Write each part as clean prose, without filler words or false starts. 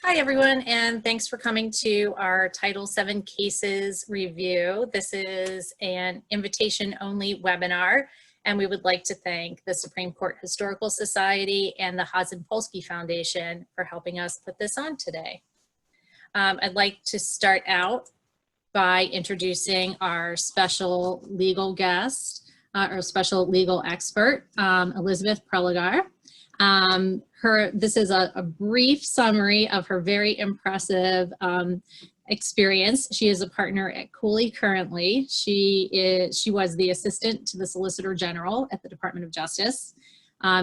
Hi, everyone, and thanks for coming to our Title VII cases review. This is an invitation-only webinar, and we would like to thank the Supreme Court Historical Society and the Hazen-Polsky Foundation for helping us put this on today. I'd like to start out by introducing our special legal guest, our special legal expert, Elizabeth Prelogar. This is a brief summary of her very impressive experience. She is a partner at Cooley currently. She was the assistant to the Solicitor General at the Department of Justice.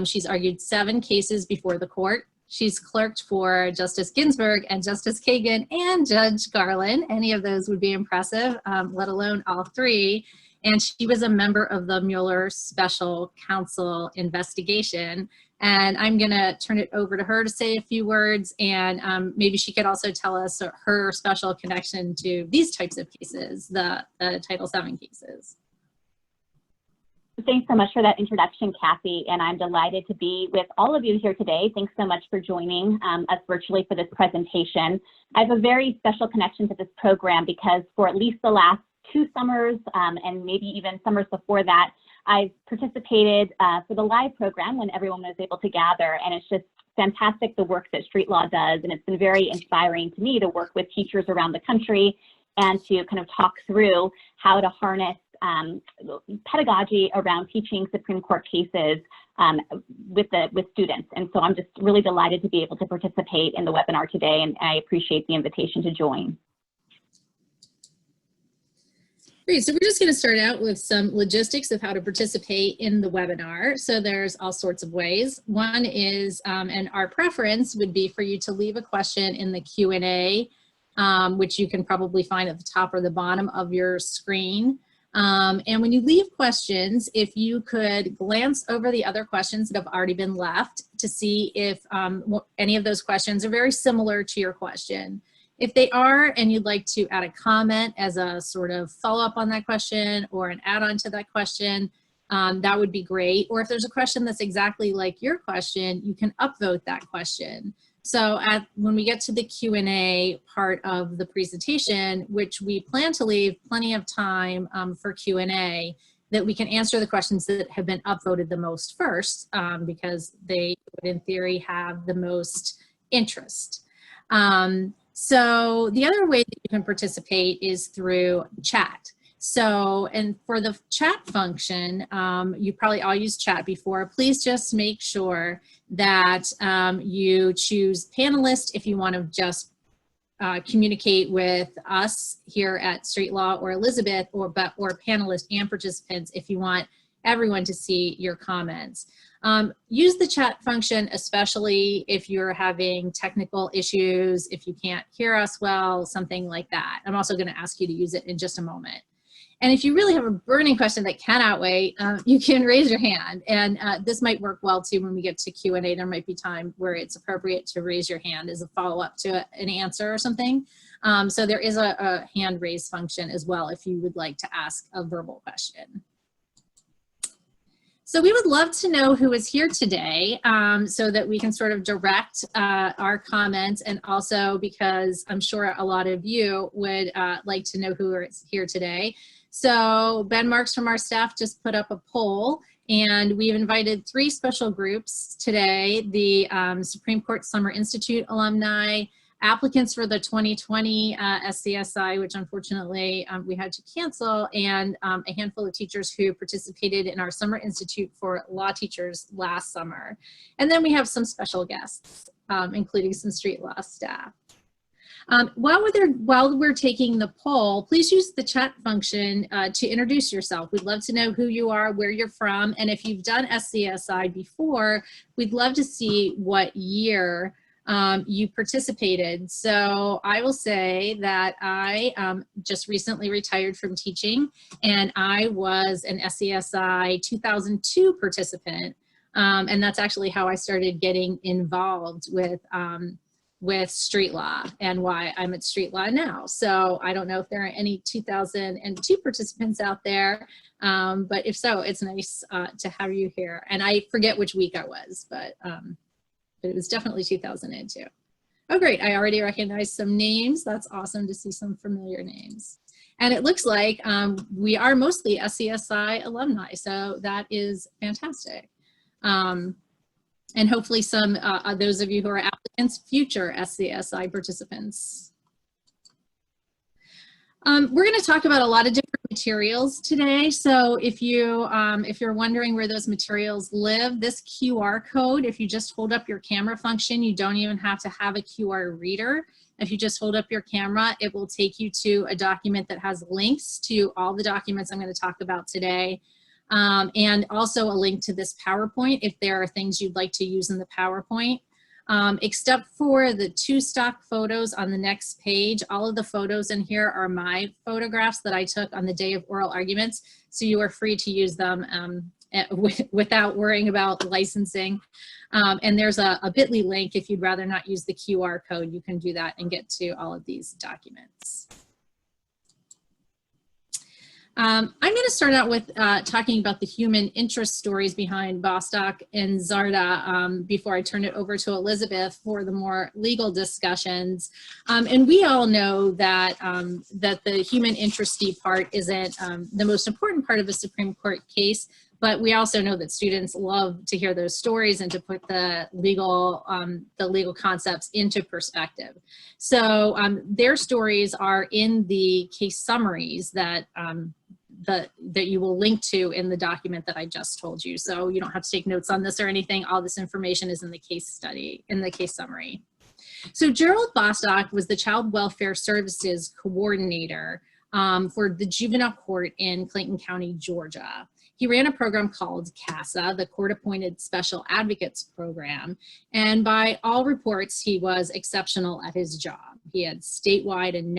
She's argued 7 cases before the court. She's clerked for Justice Ginsburg and Justice Kagan and Judge Garland. Any of those would be impressive, let alone all 3. And she was a member of the Mueller Special Counsel investigation. And I'm gonna turn it over to her to say a few words, and maybe she could also tell us her special connection to these types of cases, the Title VII cases. Thanks so much for that introduction, Kathy, and I'm delighted to be with all of you here today. Thanks so much for joining us virtually for this presentation. I have a very special connection to this program because for at least the last 2 summers and maybe even summers before that, I've participated for the live program when everyone was able to gather, and it's just fantastic the work that Street Law does, and it's been very inspiring to me to work with teachers around the country and to kind of talk through how to harness pedagogy around teaching Supreme Court cases with students. And so I'm just really delighted to be able to participate in the webinar today, and I appreciate the invitation to join. Great, so we're just going to start out with some logistics of how to participate in the webinar. So there's all sorts of ways. One is, and our preference would be for you to leave a question in the Q&A, which you can probably find at the top or the bottom of your screen. And when you leave questions, if you could glance over the other questions that have already been left to see if any of those questions are very similar to your question. If they are, and you'd like to add a comment as a sort of follow-up on that question or an add-on to that question, that would be great. Or if there's a question that's exactly like your question, you can upvote that question. So when we get to the Q&A part of the presentation, which we plan to leave plenty of time for Q&A, that we can answer the questions that have been upvoted the most first, because they would in theory have the most interest. So the other way that you can participate is through chat. So, and for the chat function, you probably all used chat before. Please just make sure that you choose panelist if you want to just communicate with us here at Street Law or Elizabeth, or panelists and participants if you want everyone to see your comments. Use the chat function, especially if you're having technical issues, if you can't hear us well, something like that. I'm also going to ask you to use it in just a moment. And if you really have a burning question that cannot wait, you can raise your hand. And this might work well too when we get to Q&A. There might be time where it's appropriate to raise your hand as a follow-up to an answer or something. So there is a hand raise function as well if you would like to ask a verbal question. So we would love to know who is here today so that we can sort of direct our comments, and also because I'm sure a lot of you would like to know who is here today. So Ben Marks from our staff just put up a poll, and we've invited 3 special groups today: the Supreme Court Summer Institute alumni, applicants for the 2020 SCSI, which unfortunately we had to cancel, and a handful of teachers who participated in our Summer Institute for Law Teachers last summer. And then we have some special guests, including some Street Law staff. While we're taking the poll, please use the chat function to introduce yourself. We'd love to know who you are, where you're from, and if you've done SCSI before, we'd love to see what year you participated. So I will say that I just recently retired from teaching, and I was an SCSI 2002 participant, and that's actually how I started getting involved with Street Law and why I'm at Street Law now. So I don't know if there are any 2002 participants out there, but if so, it's nice to have you here. And I forget which week I was, but it was definitely 2002. Oh, great. I already recognize some names. That's awesome to see some familiar names. And it looks like we are mostly SCSI alumni, so that is fantastic. And hopefully some, those of you who are applicants, future SCSI participants. We're going to talk about a lot of different materials today. So if you're wondering where those materials live, this QR code, if you just hold up your camera function, you don't even have to have a QR reader. If you just hold up your camera, it will take you to a document that has links to all the documents I'm going to talk about today. And also a link to this PowerPoint if there are things you'd like to use in the PowerPoint. Except for the 2 stock photos on the next page, all of the photos in here are my photographs that I took on the day of oral arguments, so you are free to use them without worrying about licensing. And there's a bit.ly link if you'd rather not use the QR code, you can do that and get to all of these documents. I'm going to start out with talking about the human interest stories behind Bostock and Zarda before I turn it over to Elizabeth for the more legal discussions. And we all know that, that the human interest part isn't the most important part of a Supreme Court case, but we also know that students love to hear those stories and to put the legal concepts into perspective. So their stories are in the case summaries that that you will link to in the document that I just told you. So you don't have to take notes on this or anything. All this information is in the case study, in the case summary. So Gerald Bostock was the Child Welfare Services Coordinator for the Juvenile Court in Clayton County, Georgia. He ran a program called CASA, the Court Appointed Special Advocates Program, and by all reports, he was exceptional at his job. He had statewide and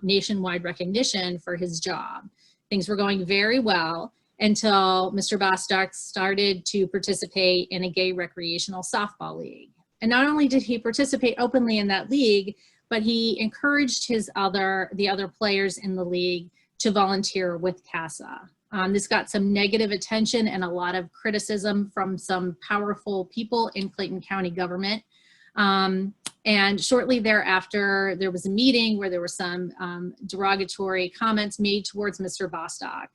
nationwide recognition for his job. Things were going very well until Mr. Bostock started to participate in a gay recreational softball league. And not only did he participate openly in that league, but he encouraged the other players in the league to volunteer with CASA. This got some negative attention and a lot of criticism from some powerful people in Clayton County government. And shortly thereafter, there was a meeting where there were some derogatory comments made towards Mr. Bostock.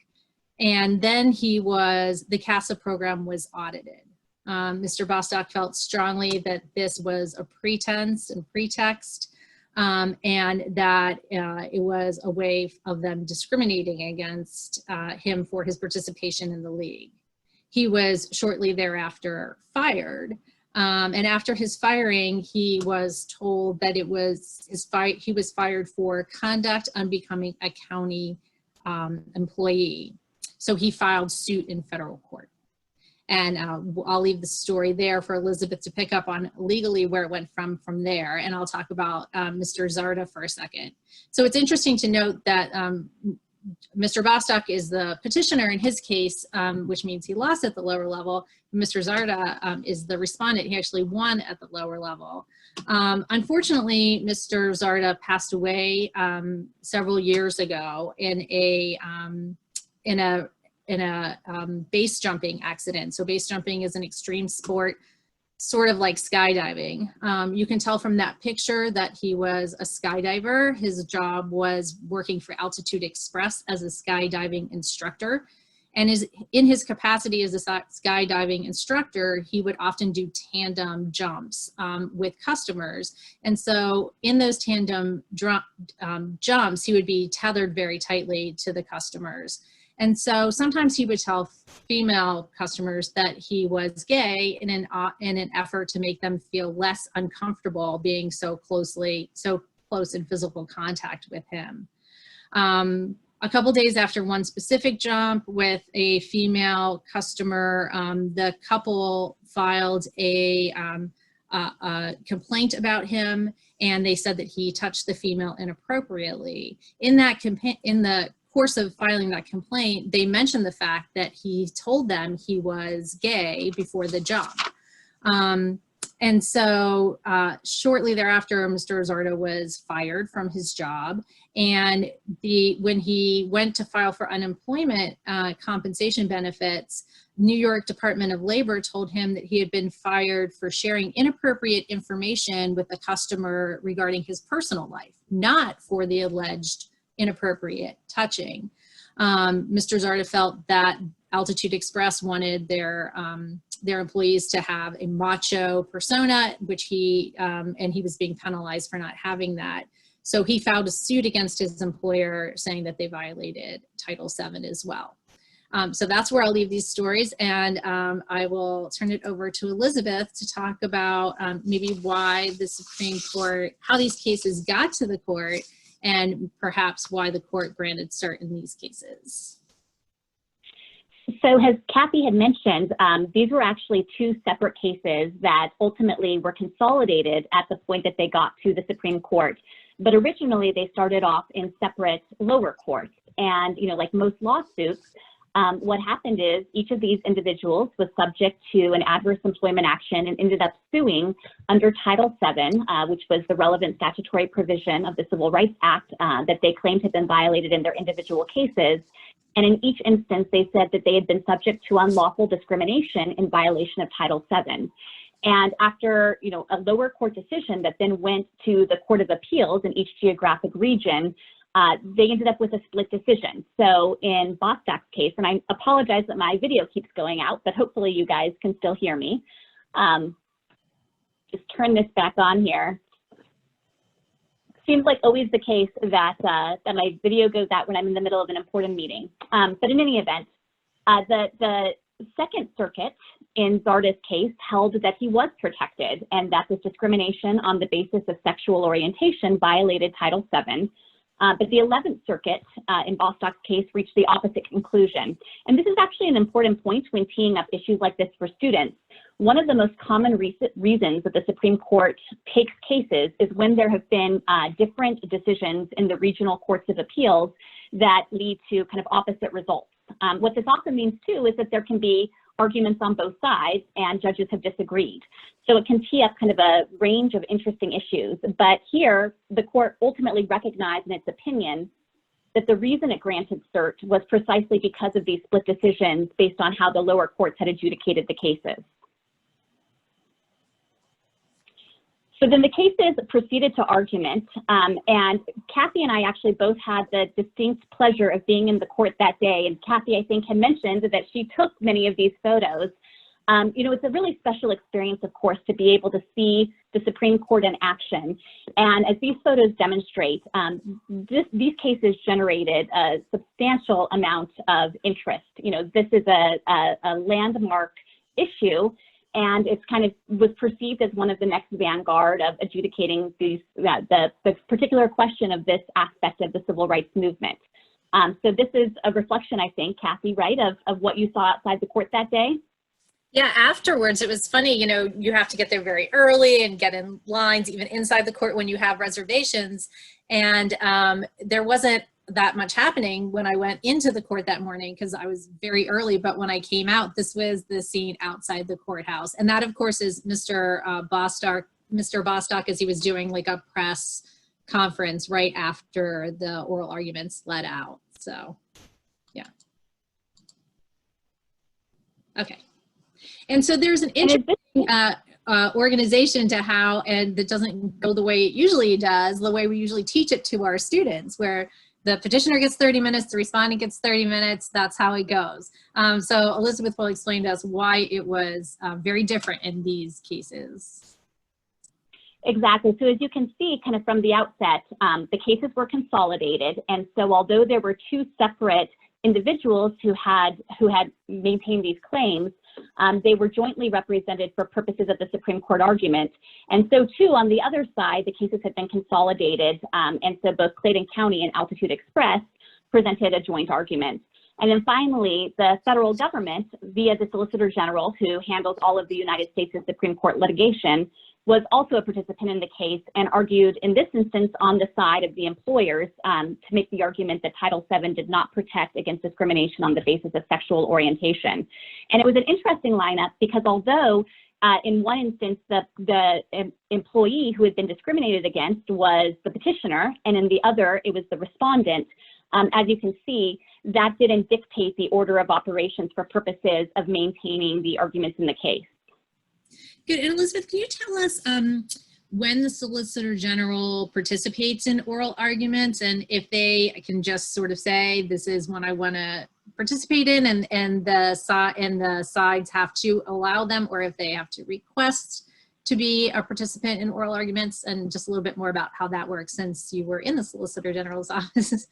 And then the CASA program was audited. Mr. Bostock felt strongly that this was a pretense and pretext, and that it was a way of them discriminating against him for his participation in the league. He was shortly thereafter fired. And after his firing, he was told that it was he was fired for conduct unbecoming a county employee. So he filed suit in federal court. And I'll leave the story there for Elizabeth to pick up on legally where it went from there. And I'll talk about Mr. Zarda for a second. So it's interesting to note that Mr. Bostock is the petitioner in his case, which means he lost at the lower level. Mr. Zarda is the respondent. He actually won at the lower level. Unfortunately, Mr. Zarda passed away several years ago in a base jumping accident. So base jumping is an extreme sport, sort of like skydiving. You can tell from that picture that he was a skydiver. His job was working for Altitude Express as a skydiving instructor. And in his capacity as a skydiving instructor, he would often do tandem jumps with customers. And so in those tandem jumps, he would be tethered very tightly to the customers. And so sometimes he would tell female customers that he was gay in an effort to make them feel less uncomfortable being so close in physical contact with him. A couple days after one specific jump with a female customer, the couple filed a complaint about him, and they said that he touched the female inappropriately. In the course of filing that complaint, they mentioned the fact that he told them he was gay before the jump. And so shortly thereafter, Mr. Zarda was fired from his job. And when he went to file for unemployment compensation benefits, New York Department of Labor told him that he had been fired for sharing inappropriate information with a customer regarding his personal life, not for the alleged inappropriate touching. Mr. Zarda felt that Altitude Express wanted their employees to have a macho persona, which and he was being penalized for not having that. So he filed a suit against his employer saying that they violated Title VII as well. So that's where I'll leave these stories, and I will turn it over to Elizabeth to talk about maybe why the Supreme Court, how these cases got to the court, and perhaps why the court granted cert in these cases. So as Kathy had mentioned, these were actually two separate cases that ultimately were consolidated at the point that they got to the Supreme Court. But originally they started off in separate lower courts. And, you know, like most lawsuits, what happened is each of these individuals was subject to an adverse employment action and ended up suing under Title VII, which was the relevant statutory provision of the Civil Rights Act that they claimed had been violated in their individual cases. And in each instance, they said that they had been subject to unlawful discrimination in violation of Title VII. And after, you know, a lower court decision that then went to the Court of Appeals in each geographic region, they ended up with a split decision. So in Bostock's case, and I apologize that my video keeps going out, but hopefully you guys can still hear me. Just turn this back on here. Seems like always the case that, that my video goes out when I'm in the middle of an important meeting. But in any event, the Second Circuit in Zarda's case held that he was protected and that this discrimination on the basis of sexual orientation violated Title VII. But the 11th Circuit in Bostock's case reached the opposite conclusion. And this is actually an important point when teeing up issues like this for students. One of the most common reasons that the Supreme Court takes cases is when there have been different decisions in the regional courts of appeals that lead to kind of opposite results. What this also means too is that there can be arguments on both sides and judges have disagreed. So it can tee up kind of a range of interesting issues. But here, the court ultimately recognized in its opinion that the reason it granted cert was precisely because of these split decisions based on how the lower courts had adjudicated the cases. So then the cases proceeded to argument, and Kathy and I actually both had the distinct pleasure of being in the court that day. And Kathy, I think, had mentioned that she took many of these photos. You know, it's a really special experience, of course, to be able to see the Supreme Court in action. And as these photos demonstrate, these cases generated a substantial amount of interest. You know, this is a landmark issue. And it's kind of was perceived as one of the next vanguard of adjudicating these, the particular question of this aspect of the civil rights movement. So this is a reflection, I think, Kathy, right, of what you saw outside the court that day? Yeah, afterwards, it was funny, you know, you have to get there very early and get in lines, even inside the court when you have reservations. And there wasn't that much happening when I went into the court that morning because I was very early, but when I came out, this was the scene outside the courthouse. And that, of course, is Mr. Bostock, as he was doing like a press conference right after the oral arguments let out. So, yeah. Okay. And so there's an interesting organization to how, and that doesn't go the way it usually does, the way we usually teach it to our students, where the petitioner gets 30 minutes, the respondent gets 30 minutes, that's how it goes. So Elizabeth will explain to us why it was very different in these cases. Exactly. So as you can see, kind of from the outset, the cases were consolidated. And so although there were two separate individuals who had maintained these claims, they were jointly represented for purposes of the Supreme Court argument. And so too, on the other side, the cases had been consolidated. And so both Clayton County and Altitude Express presented a joint argument. And then finally, the federal government, via the Solicitor General, who handles all of the United States Supreme Court litigation, was also a participant in the case and argued in this instance on the side of the employers to make the argument that Title VII did not protect against discrimination on the basis of sexual orientation. And it was an interesting lineup because although in one instance the employee who had been discriminated against was the petitioner, and in the other it was the respondent, as you can see, that didn't dictate the order of operations for purposes of maintaining the arguments in the case. Good. And Elizabeth, can you tell us when the Solicitor General participates in oral arguments, and if they can just sort of say, this is one I want to participate in, and the sides have to allow them, or if they have to request to be a participant in oral arguments, and just a little bit more about how that works since you were in the Solicitor General's office.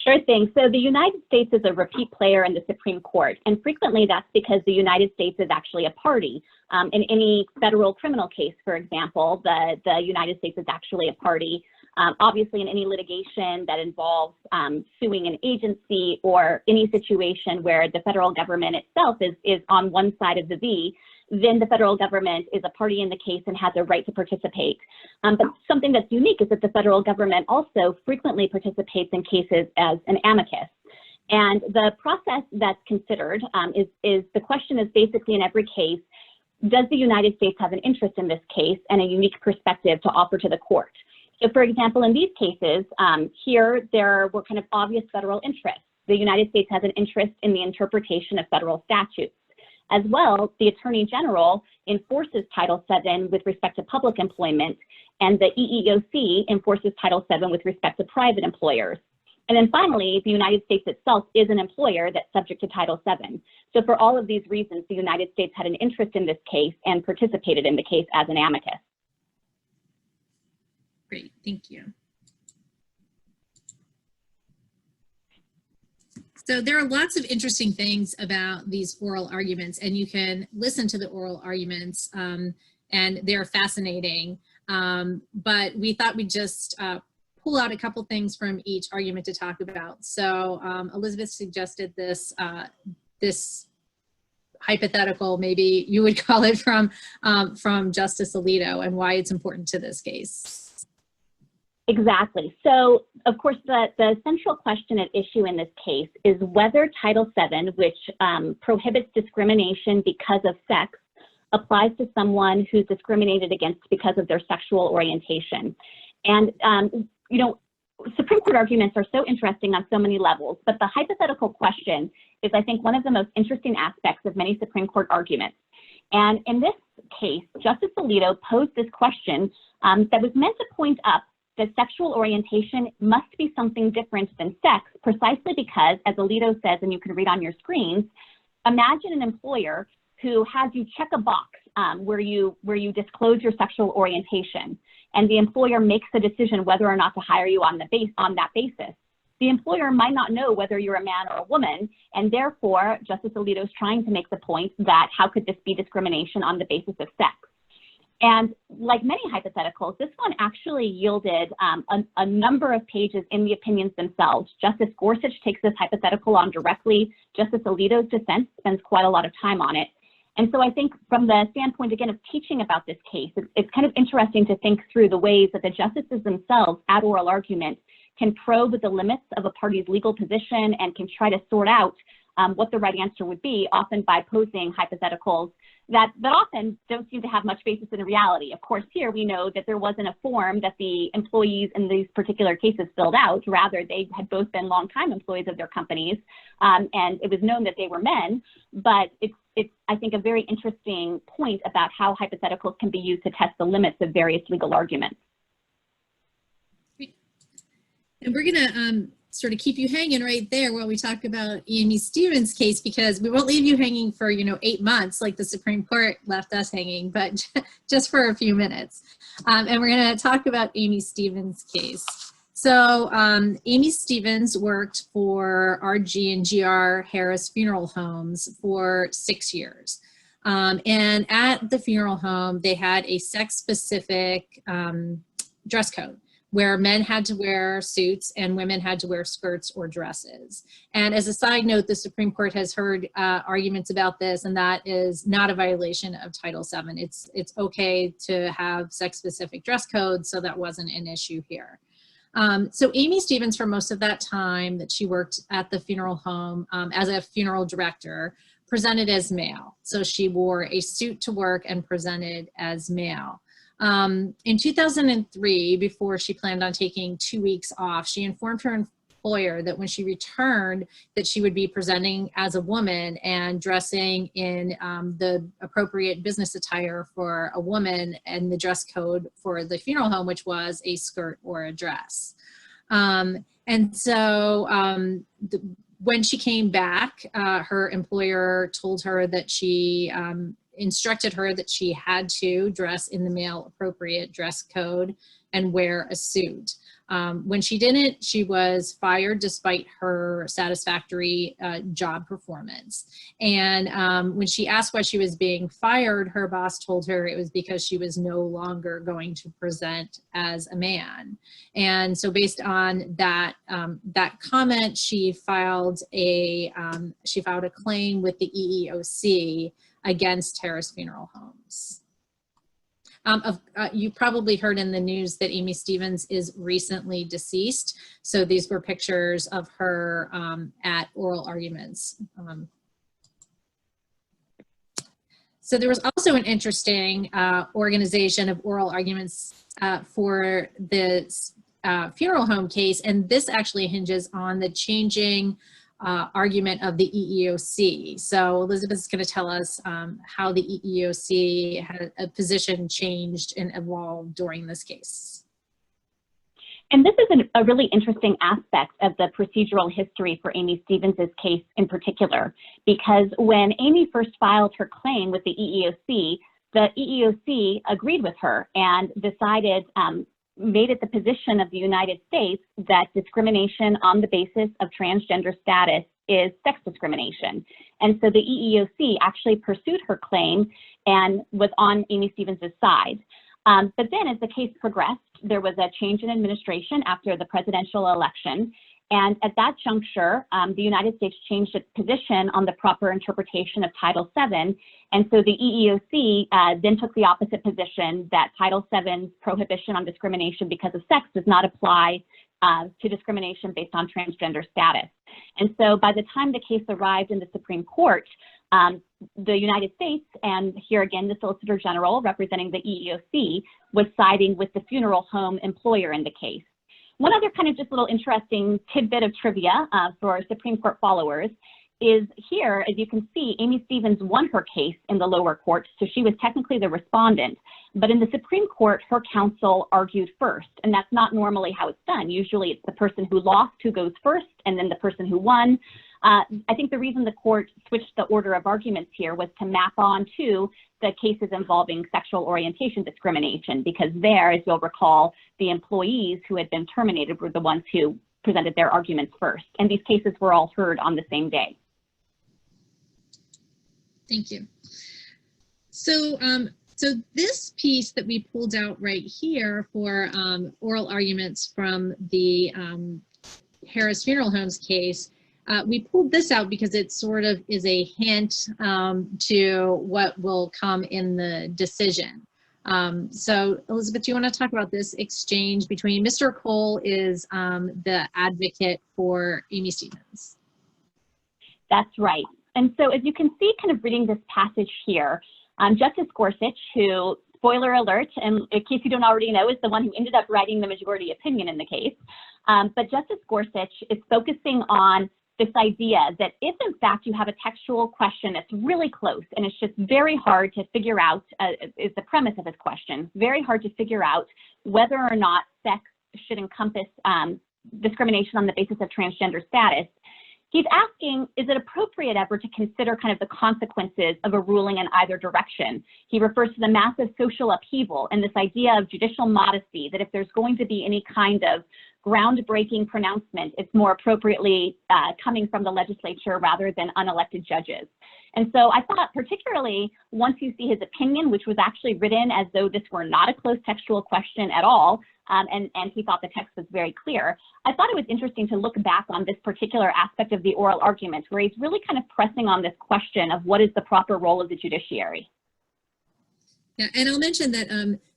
Sure thing. So the United States is a repeat player in the Supreme Court, and frequently that's because the United States is actually a party. In any federal criminal case, for example, the United States is actually a party. Obviously, in any litigation that involves suing an agency or any situation where the federal government itself is on one side of the V, then the federal government is a party in the case and has a right to participate. But something that's unique is that the federal government also frequently participates in cases as an amicus. And the process that's considered is the question is basically in every case, does the United States have an interest in this case and a unique perspective to offer to the court? So for example, in these cases, here there were kind of obvious federal interests. The United States has an interest in the interpretation of federal statutes. As well, the Attorney General enforces Title VII with respect to public employment, and the EEOC enforces Title VII with respect to private employers. And then finally, the United States itself is an employer that's subject to Title VII. So for all of these reasons, the United States had an interest in this case and participated in the case as an amicus. Great, thank you. So there are lots of interesting things about these oral arguments, and you can listen to the oral arguments, and they're fascinating. But we thought we'd just pull out a couple things from each argument to talk about. So Elizabeth suggested this, this hypothetical, maybe you would call it, from Justice Alito, and why it's important to this case. Exactly. So, of course, the central question at issue in this case is whether Title VII, which prohibits discrimination because of sex, applies to someone who's discriminated against because of their sexual orientation. And, you know, Supreme Court arguments are so interesting on so many levels, but the hypothetical question is, I think, one of the most interesting aspects of many Supreme Court arguments. And in this case, Justice Alito posed this question that was meant to point up that sexual orientation must be something different than sex, precisely because, as Alito says, and you can read on your screens, imagine an employer who has you check a box where you disclose your sexual orientation, and the employer makes the decision whether or not to hire you on that basis. The employer might not know whether you're a man or a woman, and therefore, Justice Alito is trying to make the point that how could this be discrimination on the basis of sex? And like many hypotheticals, this one actually yielded a number of pages in the opinions themselves. Justice Gorsuch takes this hypothetical on directly. Justice Alito's dissent spends quite a lot of time on it. And so I think from the standpoint, again, of teaching about this case, it's kind of interesting to think through the ways that the justices themselves at oral argument can probe the limits of a party's legal position and can try to sort out what the right answer would be, often by posing hypotheticals that often don't seem to have much basis in reality. Of course, here we know that there wasn't a form that the employees in these particular cases filled out. Rather, they had both been longtime employees of their companies, and it was known that they were men. But it's, I think, a very interesting point about how hypotheticals can be used to test the limits of various legal arguments. And we're gonna sort of keep you hanging right there while we talk about Aimee Stevens' case, because we won't leave you hanging for, 8 months like the Supreme Court left us hanging, but just for a few minutes. And we're going to talk about Aimee Stevens' case. So Aimee Stevens worked for RG and GR Harris Funeral Homes for 6 years. And at the funeral home, they had a sex-specific dress code, where men had to wear suits and women had to wear skirts or dresses. And as a side note, the Supreme Court has heard arguments about this, and that is not a violation of Title VII. It's okay to have sex-specific dress codes, so that wasn't an issue here. So Aimee Stevens, for most of that time that she worked at the funeral home as a funeral director, presented as male. So she wore a suit to work and presented as male. In 2003, before she planned on taking 2 weeks off, she informed her employer that when she returned that she would be presenting as a woman and dressing in the appropriate business attire for a woman, and the dress code for the funeral home, which was a skirt or a dress. And so when she came back, her employer told her that she instructed her that she had to dress in the male appropriate dress code and wear a suit. When she didn't, she was fired despite her satisfactory job performance. And when she asked why she was being fired, her boss told her it was because she was no longer going to present as a man. And so based on that, that comment, she filed a claim with the EEOC against Harris Funeral Homes. You probably heard in the news that Aimee Stevens is recently deceased. So these were pictures of her at oral arguments. So there was also an interesting organization of oral arguments for this funeral home case, and this actually hinges on the changing argument of the EEOC. So Elizabeth's going to tell us how the EEOC had a position changed and evolved during this case. And this is a really interesting aspect of the procedural history for Aimee Stevens' case in particular, because when Aimee first filed her claim with the EEOC agreed with her and decided, made it the position of the United States that discrimination on the basis of transgender status is sex discrimination. And so the EEOC actually pursued her claim and was on Aimee Stevens' side. But then as the case progressed, there was a change in administration after the presidential election. And at that juncture, the United States changed its position on the proper interpretation of Title VII. And so the EEOC then took the opposite position that Title VII's prohibition on discrimination because of sex does not apply to discrimination based on transgender status. And so by the time the case arrived in the Supreme Court, the United States, and here again, the Solicitor General representing the EEOC, was siding with the funeral home employer in the case. One other kind of just little interesting tidbit of trivia for Supreme Court followers is here, as you can see, Aimee Stevens won her case in the lower court, so she was technically the respondent. But in the Supreme Court, her counsel argued first, and that's not normally how it's done. Usually it's the person who lost who goes first, and then the person who won. I think the reason the court switched the order of arguments here was to map on to the cases involving sexual orientation discrimination, because there, as you'll recall, the employees who had been terminated were the ones who presented their arguments first. And these cases were all heard on the same day. Thank you. So, so this piece that we pulled out right here for oral arguments from the Harris Funeral Homes case, we pulled this out because it sort of is a hint to what will come in the decision. So Elizabeth, do you want to talk about this exchange between Mr. Cole is the advocate for Aimee Stevens? That's right. And so as you can see, kind of reading this passage here, Justice Gorsuch, who, spoiler alert, and in case you don't already know, is the one who ended up writing the majority opinion in the case. But Justice Gorsuch is focusing on this idea that if in fact you have a textual question that's really close and it's just very hard to figure out, is the premise of his question, very hard to figure out whether or not sex should encompass discrimination on the basis of transgender status, he's asking, is it appropriate ever to consider kind of the consequences of a ruling in either direction? He refers to the massive social upheaval and this idea of judicial modesty, that if there's going to be any kind of groundbreaking pronouncement, it's more appropriately coming from the legislature rather than unelected judges. And so I thought, particularly once you see his opinion, which was actually written as though this were not a close textual question at all, and he thought the text was very clear, I thought it was interesting to look back on this particular aspect of the oral argument, where he's really kind of pressing on this question of what is the proper role of the judiciary. Yeah, and I'll mention that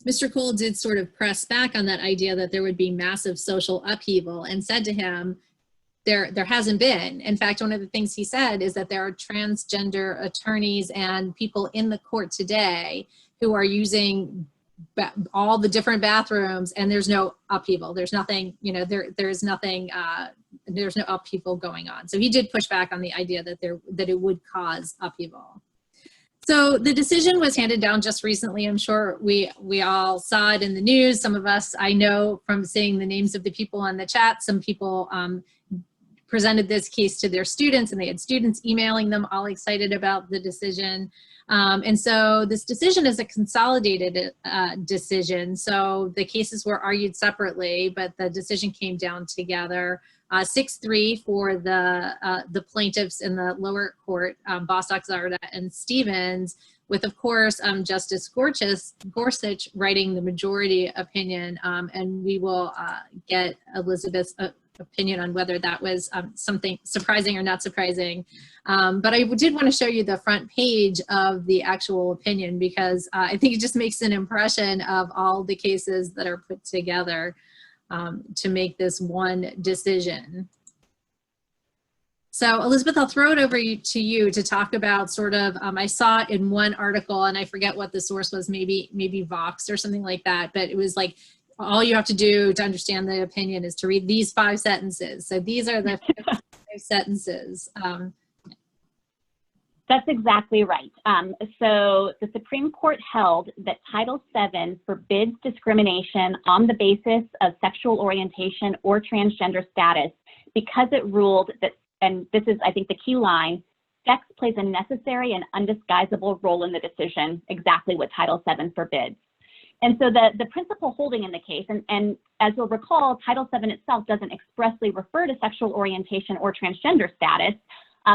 Mr. Cole did sort of press back on that idea that there would be massive social upheaval and said to him, there hasn't been. In fact, one of the things he said is that there are transgender attorneys and people in the court today who are using all the different bathrooms and there's no upheaval. There's nothing, you know, there's nothing there's no upheaval going on. So he did push back on the idea that it would cause upheaval. So the decision was handed down just recently. I'm sure we all saw it in the news. Some of us, I know from seeing the names of the people on the chat, some people presented this case to their students, and they had students emailing them all excited about the decision. And so this decision is a consolidated decision. So the cases were argued separately, but the decision came down together. 6-3 for the plaintiffs in the lower court, Bostock, Zarda, and Stevens, with, of course, Justice Gorsuch writing the majority opinion, and we will get Elizabeth's opinion on whether that was something surprising or not surprising. But I did want to show you the front page of the actual opinion, because I think it just makes an impression of all the cases that are put together to make this one decision. So Elizabeth, I'll throw it over to you to talk about sort of, I saw it in one article, and I forget what the source was, maybe Vox or something like that, but it was like, all you have to do to understand the opinion is to read these 5 sentences. So these are the 5 sentences. That's exactly right. So the Supreme Court held that Title VII forbids discrimination on the basis of sexual orientation or transgender status because it ruled that, and this is, I think, the key line, sex plays a necessary and undisguisable role in the decision, exactly what Title VII forbids. And so the principal holding in the case, and as you'll recall, Title VII itself doesn't expressly refer to sexual orientation or transgender status.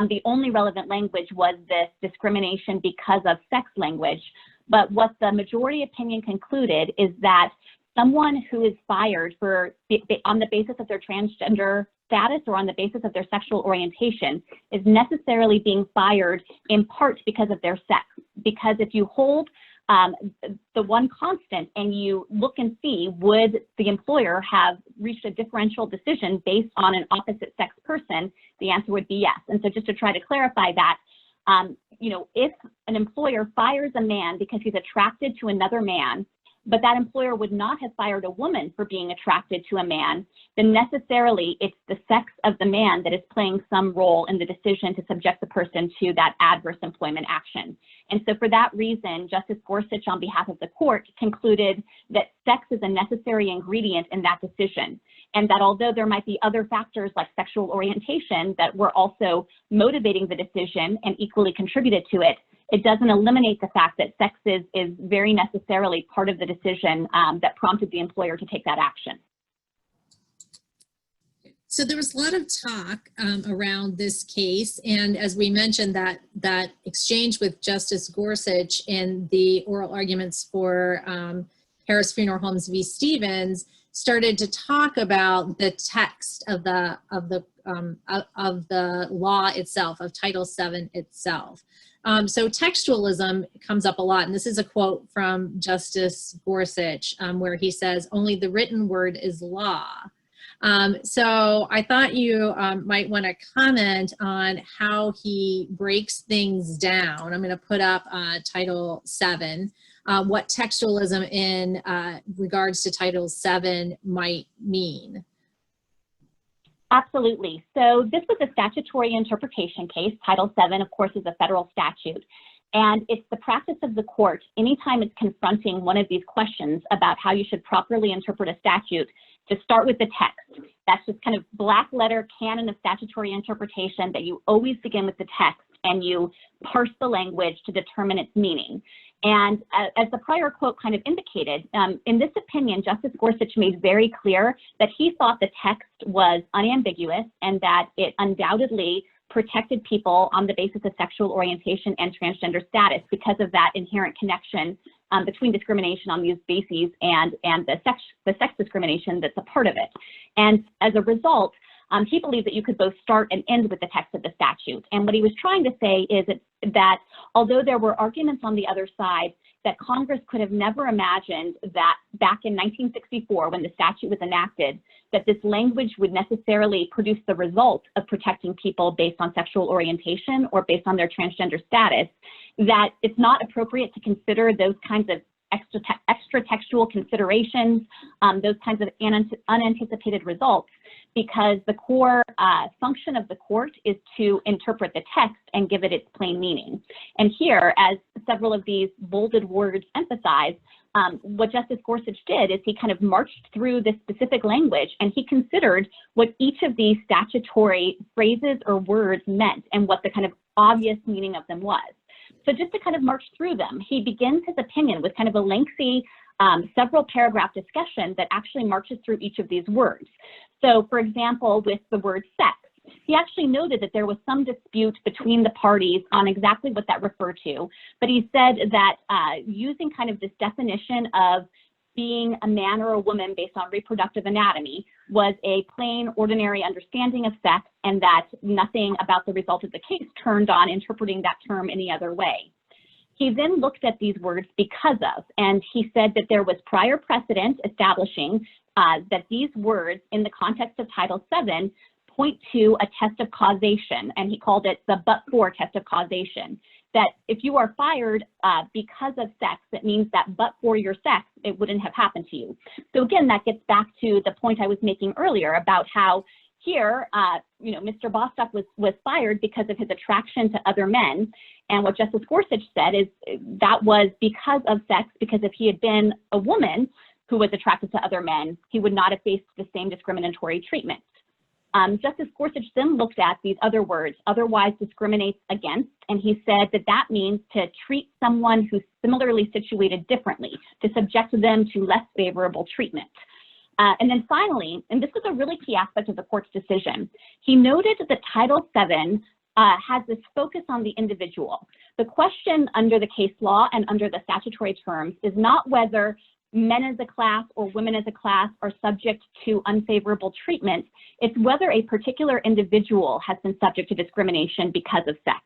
The only relevant language was this discrimination because of sex language. But what the majority opinion concluded is that someone who is fired on the basis of their transgender status or on the basis of their sexual orientation is necessarily being fired in part because of their sex. Because if you hold the one constant and you look and see, would the employer have reached a differential decision based on an opposite sex person, the answer would be yes. And so just to try to clarify that, you know, if an employer fires a man because he's attracted to another man, but that employer would not have fired a woman for being attracted to a man, then necessarily it's the sex of the man that is playing some role in the decision to subject the person to that adverse employment action. And so for that reason, Justice Gorsuch, on behalf of the court, concluded that sex is a necessary ingredient in that decision. And that although there might be other factors like sexual orientation that were also motivating the decision and equally contributed to it, it doesn't eliminate the fact that sex is very necessarily part of the decision that prompted the employer to take that action. So there was a lot of talk around this case, and as we mentioned, that exchange with Justice Gorsuch in the oral arguments for Harris Funeral Homes v. Stevens started to talk about the text of the law itself, of Title VII itself. So textualism comes up a lot, and this is a quote from Justice Gorsuch where he says, "Only the written word is law." So I thought you might want to comment on how he breaks things down. I'm going to put up Title VII, what textualism in regards to Title VII might mean. Absolutely. So this was a statutory interpretation case. Title VII, of course, is a federal statute. And it's the practice of the court, anytime it's confronting one of these questions about how you should properly interpret a statute, to start with the text. That's just kind of black letter canon of statutory interpretation, that you always begin with the text and you parse the language to determine its meaning. And as the prior quote kind of indicated, in this opinion, Justice Gorsuch made very clear that he thought the text was unambiguous and that it undoubtedly protected people on the basis of sexual orientation and transgender status because of that inherent connection between discrimination on these bases and the sex discrimination that's a part of it. And as a result, he believed that you could both start and end with the text of the statute. And what he was trying to say is that although there were arguments on the other side that Congress could have never imagined that back in 1964, when the statute was enacted, that this language would necessarily produce the result of protecting people based on sexual orientation or based on their transgender status, that it's not appropriate to consider those kinds of extra textual considerations, those kinds of unanticipated results, because the core function of the court is to interpret the text and give it its plain meaning. And here, as several of these bolded words emphasize, what Justice Gorsuch did is he kind of marched through this specific language and he considered what each of these statutory phrases or words meant and what the kind of obvious meaning of them was. So just to kind of march through them, he begins his opinion with kind of a lengthy several paragraph discussion that actually marches through each of these words. So for example, with the word sex, he actually noted that there was some dispute between the parties on exactly what that referred to, but he said that using kind of this definition of being a man or a woman based on reproductive anatomy was a plain, ordinary understanding of sex, and that nothing about the result of the case turned on interpreting that term any other way. He then looked at these words because of, and he said that there was prior precedent establishing that these words in the context of Title VII point to a test of causation, and he called it the but-for test of causation. That if you are fired because of sex, it means that but for your sex, it wouldn't have happened to you. So again, that gets back to the point I was making earlier about how here, Mr. Bostock was fired because of his attraction to other men. And what Justice Gorsuch said is that was because of sex, because if he had been a woman who was attracted to other men, he would not have faced the same discriminatory treatment. Justice Gorsuch then looked at these other words, otherwise discriminates against, and he said that that means to treat someone who's similarly situated differently, to subject them to less favorable treatment. And then finally, and this was a really key aspect of the court's decision, he noted that Title VII has this focus on the individual. The question under the case law and under the statutory terms is not whether men as a class or women as a class are subject to unfavorable treatment. It's whether a particular individual has been subject to discrimination because of sex.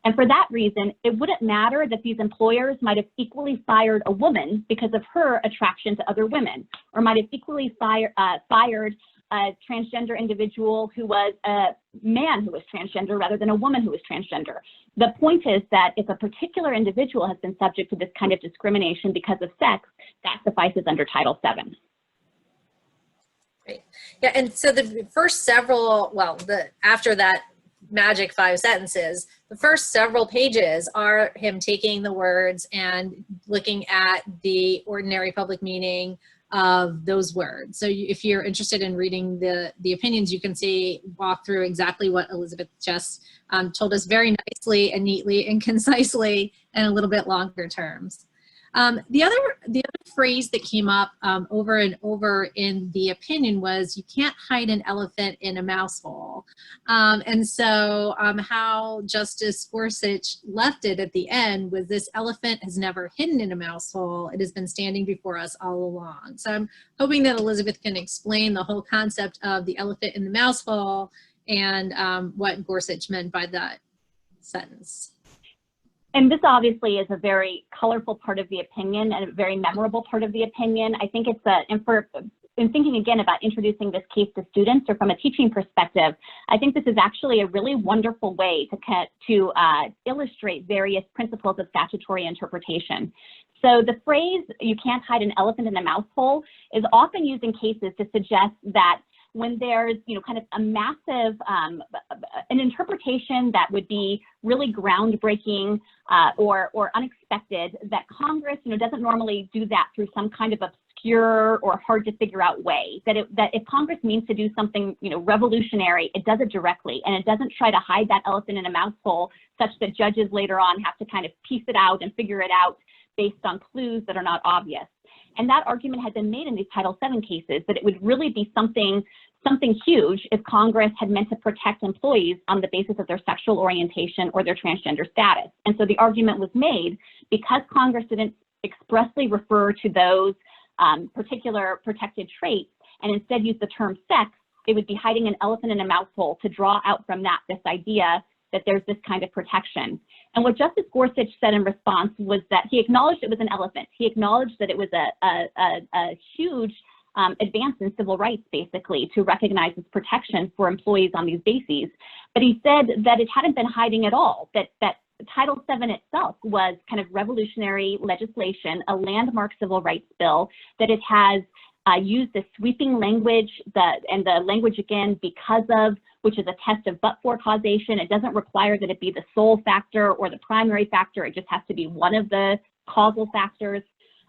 And for that reason, it wouldn't matter that these employers might have equally fired a woman because of her attraction to other women, or might have equally fired a transgender individual who was a man who was transgender rather than a woman who was transgender. The point is that if a particular individual has been subject to this kind of discrimination because of sex, that suffices under Title VII. Great. Yeah, and so the first several, after that magic 5 sentences, the first several pages are him taking the words and looking at the ordinary public meaning of those words. So if you're interested in reading the opinions, you can walk through exactly what Elizabeth just told us very nicely and neatly and concisely and a little bit longer terms. The other phrase that came up over and over in the opinion was, you can't hide an elephant in a mouse hole. And so how Justice Gorsuch left it at the end was, this elephant has never hidden in a mouse hole. It has been standing before us all along. So I'm hoping that Elizabeth can explain the whole concept of the elephant in the mouse hole and what Gorsuch meant by that sentence. And this obviously is a very colorful part of the opinion and a very memorable part of the opinion. I think it's in thinking again about introducing this case to students or from a teaching perspective, I think this is actually a really wonderful way to illustrate various principles of statutory interpretation. So the phrase, you can't hide an elephant in a mouse hole, is often used in cases to suggest that when there's, kind of a massive, an interpretation that would be really groundbreaking or unexpected, that Congress, doesn't normally do that through some kind of obscure or hard to figure out way. That if Congress means to do something, revolutionary, it does it directly, and it doesn't try to hide that elephant in a mouse hole such that judges later on have to kind of piece it out and figure it out based on clues that are not obvious. And that argument had been made in these Title VII cases, that it would really be something huge if Congress had meant to protect employees on the basis of their sexual orientation or their transgender status. And so the argument was made, because Congress didn't expressly refer to those particular protected traits and instead used the term sex, it would be hiding an elephant in a mouse hole to draw out from that this idea that there's this kind of protection. And what Justice Gorsuch said in response was that he acknowledged it was an elephant. He acknowledged that it was a huge advance in civil rights, basically, to recognize this protection for employees on these bases. But he said that it hadn't been hiding at all, that Title VII itself was kind of revolutionary legislation, a landmark civil rights bill, that it has use the sweeping language, and the language again, because of, which is a test of but-for causation. It doesn't require that it be the sole factor or the primary factor. It just has to be one of the causal factors.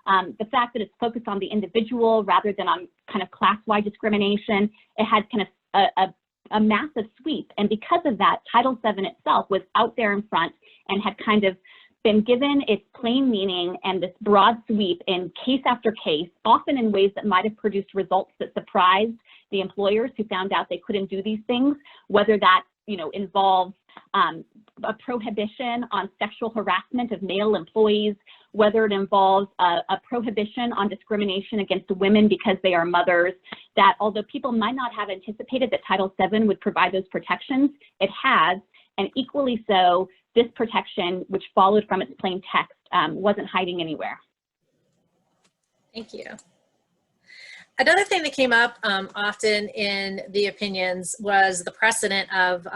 The fact that it's focused on the individual rather than on kind of class-wide discrimination, it had kind of a massive sweep. And because of that, Title VII itself was out there in front and had kind of been given its plain meaning and this broad sweep in case after case, often in ways that might have produced results that surprised the employers who found out they couldn't do these things, whether that, you know, involves a prohibition on sexual harassment of male employees, whether it involves a prohibition on discrimination against women because they are mothers, that although people might not have anticipated that Title VII would provide those protections, it has, and equally so, this protection, which followed from its plain text, wasn't hiding anywhere. Thank you. Another thing that came up often in the opinions was the precedent of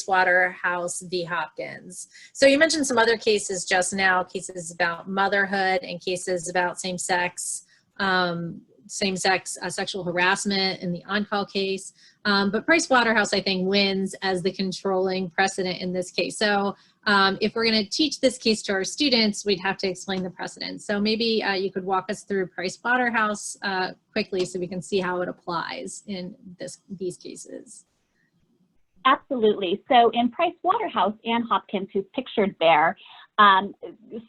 Waterhouse v. Hopkins. So you mentioned some other cases just now, cases about motherhood and cases about same-sex sexual harassment in the on-call case. But Waterhouse, I think, wins as the controlling precedent in this case. So if we're going to teach this case to our students, we'd have to explain the precedent. So maybe you could walk us through Waterhouse quickly so we can see how it applies in these cases. Absolutely. So in Waterhouse, Ann Hopkins, who's pictured there,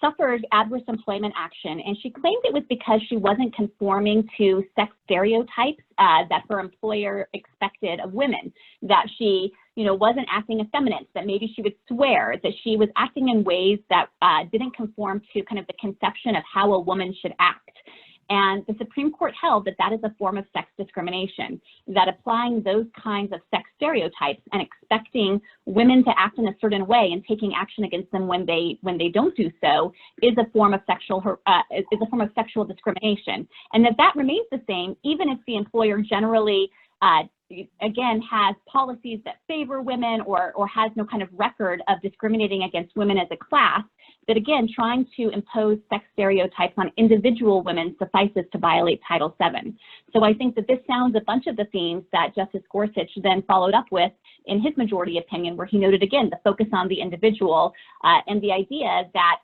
suffered adverse employment action, and she claimed it was because she wasn't conforming to sex stereotypes that her employer expected of women, that she, you know, wasn't acting effeminate, that maybe she would swear, that she was acting in ways that didn't conform to kind of the conception of how a woman should act. And the Supreme Court held that that is a form of sex discrimination, that applying those kinds of sex stereotypes and expecting women to act in a certain way and taking action against them when they don't do so is a form of sexual discrimination, and that remains the same even if the employer generally again has policies that favor women or has no kind of record of discriminating against women as a class. That again, trying to impose sex stereotypes on individual women suffices to violate Title VII. So I think that this sounds a bunch of the themes that Justice Gorsuch then followed up with in his majority opinion, where he noted again the focus on the individual and the idea that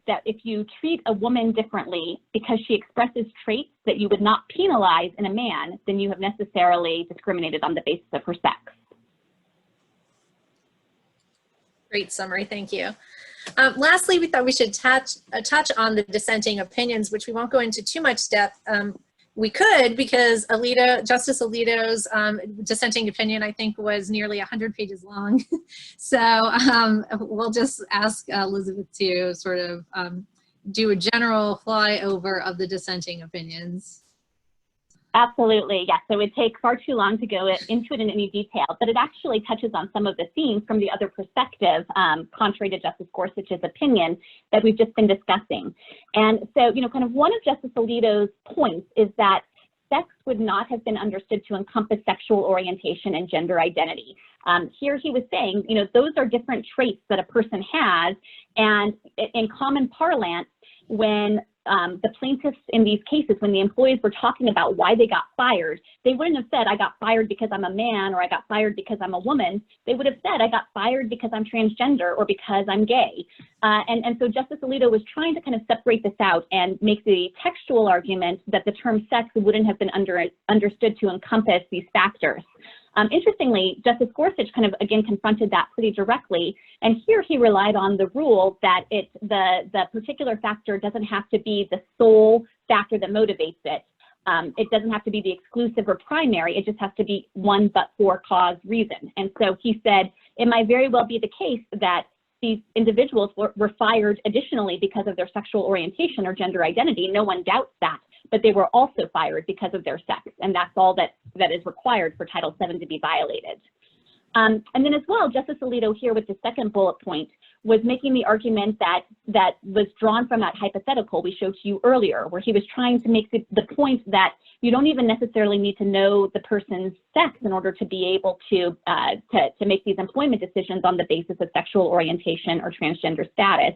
that if you treat a woman differently because she expresses traits that you would not penalize in a man, then you have necessarily discriminated on the basis of her sex. Great summary, thank you. Lastly, we thought we should touch on the dissenting opinions, which we won't go into too much depth. We could, because Justice Alito's dissenting opinion, I think, was nearly 100 pages long. So we'll just ask Elizabeth to sort of do a general flyover of the dissenting opinions. Absolutely, yes. So it would take far too long to go into it in any detail, but it actually touches on some of the themes from the other perspective, contrary to Justice Gorsuch's opinion that we've just been discussing. And so, you know, kind of one of Justice Alito's points is that sex would not have been understood to encompass sexual orientation and gender identity. Here he was saying, you know, those are different traits that a person has, and in common parlance, when the plaintiffs in these cases, when the employees were talking about why they got fired, they wouldn't have said, I got fired because I'm a man, or I got fired because I'm a woman. They would have said, I got fired because I'm transgender or because I'm gay. And so Justice Alito was trying to kind of separate this out and make the textual argument that the term sex wouldn't have been understood to encompass these factors. Interestingly, Justice Gorsuch kind of, again, confronted that pretty directly. And here he relied on the rule that the particular factor doesn't have to be the sole factor that motivates it. It doesn't have to be the exclusive or primary. It just has to be one but for cause reason. And so he said, it might very well be the case that these individuals were fired additionally because of their sexual orientation or gender identity. No one doubts that. But they were also fired because of their sex, and that's all that is required for Title VII to be violated. And then as well, Justice Alito here with the second bullet point was making the argument that was drawn from that hypothetical we showed to you earlier, where he was trying to make the point that you don't even necessarily need to know the person's sex in order to be able to make these employment decisions on the basis of sexual orientation or transgender status.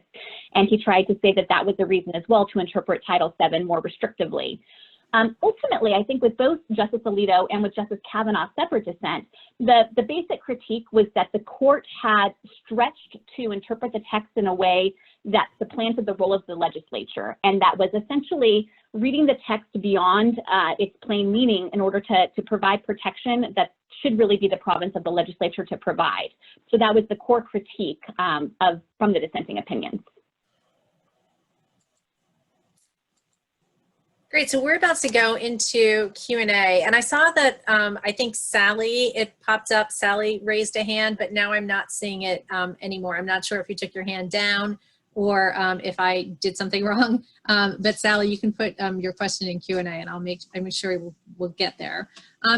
And he tried to say that that was the reason as well to interpret Title VII more restrictively. Ultimately, I think with both Justice Alito and with Justice Kavanaugh's separate dissent, the basic critique was that the court had stretched to interpret the text in a way that supplanted the role of the legislature, and that was essentially reading the text beyond its plain meaning in order to provide protection that should really be the province of the legislature to provide. So that was the core critique from the dissenting opinions. Great, so we're about to go into Q&A, and I saw that I think Sally, it popped up, Sally raised a hand, but now I'm not seeing it anymore. I'm not sure if you took your hand down or if I did something wrong, but Sally, you can put your question in Q&A and I'll make sure we'll get there.